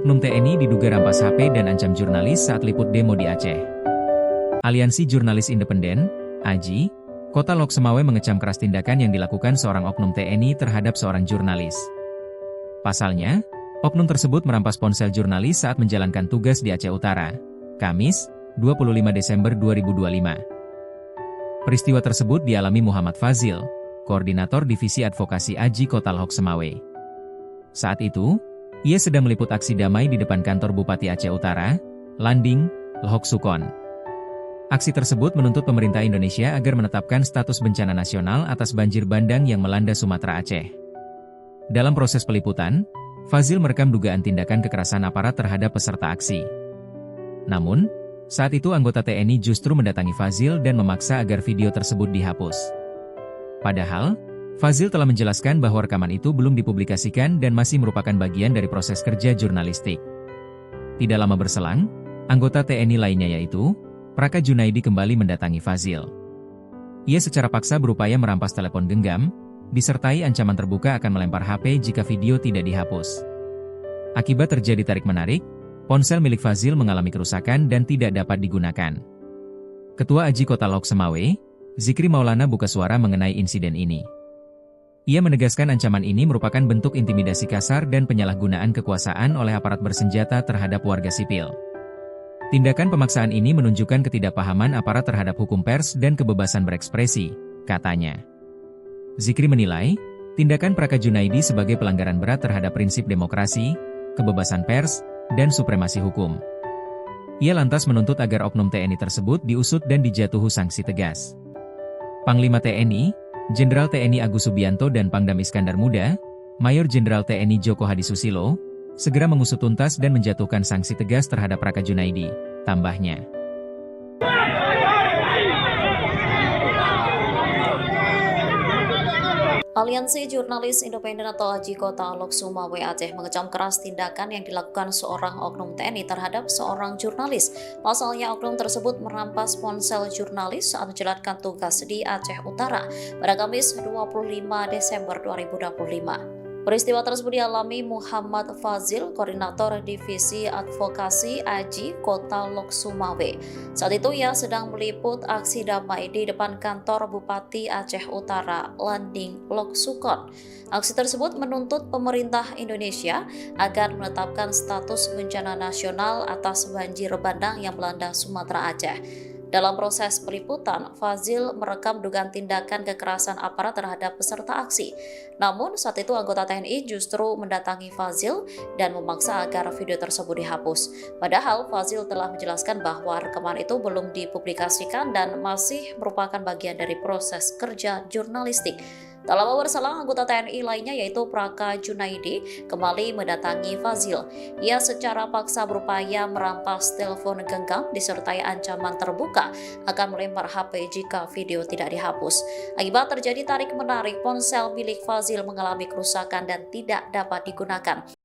Oknum TNI diduga rampas HP dan ancam jurnalis saat liput demo di Aceh. Aliansi Jurnalis Independen, AJI, Kota Lok Sumawe mengecam keras tindakan yang dilakukan seorang oknum TNI terhadap seorang jurnalis. Pasalnya, oknum tersebut merampas ponsel jurnalis saat menjalankan tugas di Aceh Utara, Kamis, 25 Desember 2025. Peristiwa tersebut dialami Muhammad Fazil, Koordinator Divisi Advokasi AJI Kota Lok Sumawe. Saat itu, ia sedang meliput aksi damai di depan kantor Bupati Aceh Utara, Landing, Lok Sukon. Aksi tersebut menuntut pemerintah Indonesia agar menetapkan status bencana nasional atas banjir bandang yang melanda Sumatera Aceh. Dalam proses peliputan, Fazil merekam dugaan tindakan kekerasan aparat terhadap peserta aksi. Namun, saat itu anggota TNI justru mendatangi Fazil dan memaksa agar video tersebut dihapus. Padahal, Fazil telah menjelaskan bahwa rekaman itu belum dipublikasikan dan masih merupakan bagian dari proses kerja jurnalistik. Tidak lama berselang, anggota TNI lainnya yaitu Praka Junaidi kembali mendatangi Fazil. Ia secara paksa berupaya merampas telepon genggam, disertai ancaman terbuka akan melempar HP jika video tidak dihapus. Akibat terjadi tarik-menarik, ponsel milik Fazil mengalami kerusakan dan tidak dapat digunakan. Ketua AJI Kota Lok Sumawe, Zikri Maulana buka suara mengenai insiden ini. Ia menegaskan ancaman ini merupakan bentuk intimidasi kasar dan penyalahgunaan kekuasaan oleh aparat bersenjata terhadap warga sipil. Tindakan pemaksaan ini menunjukkan ketidakpahaman aparat terhadap hukum pers dan kebebasan berekspresi, katanya. Zikri menilai, tindakan Praka Junaidi sebagai pelanggaran berat terhadap prinsip demokrasi, kebebasan pers, dan supremasi hukum. Ia lantas menuntut agar oknum TNI tersebut diusut dan dijatuhi sanksi tegas. Panglima TNI, Jenderal TNI Agus Subianto dan Pangdam Iskandar Muda, Mayor Jenderal TNI Joko Hadisusilo, segera mengusut tuntas dan menjatuhkan sanksi tegas terhadap Praka Junaidi, tambahnya. Aliansi Jurnalis Independen atau AJI Kota Lok Sumawe Aceh mengecam keras tindakan yang dilakukan seorang oknum TNI terhadap seorang jurnalis. Pasalnya oknum tersebut merampas ponsel jurnalis saat menjalankan tugas di Aceh Utara pada Kamis 25 Desember 2025. Peristiwa tersebut dialami Muhammad Fazil, Koordinator Divisi Advokasi AJI Kota Lok Sumawe. Saat itu ia sedang meliput aksi damai di depan kantor Bupati Aceh Utara, Landing, Lok Sukon. Aksi tersebut menuntut pemerintah Indonesia agar menetapkan status bencana nasional atas banjir bandang yang melanda Sumatera Aceh. Dalam proses peliputan, Fazil merekam dugaan tindakan kekerasan aparat terhadap peserta aksi. Namun, saat itu anggota TNI justru mendatangi Fazil dan memaksa agar video tersebut dihapus. Padahal, Fazil telah menjelaskan bahwa rekaman itu belum dipublikasikan dan masih merupakan bagian dari proses kerja jurnalistik. Tak lama berselang, anggota TNI lainnya yaitu Praka Junaidi kembali mendatangi Fazil. Ia secara paksa berupaya merampas telepon genggam disertai ancaman terbuka akan melempar HP jika video tidak dihapus. Akibat terjadi tarik-menarik, ponsel milik Fazil mengalami kerusakan dan tidak dapat digunakan.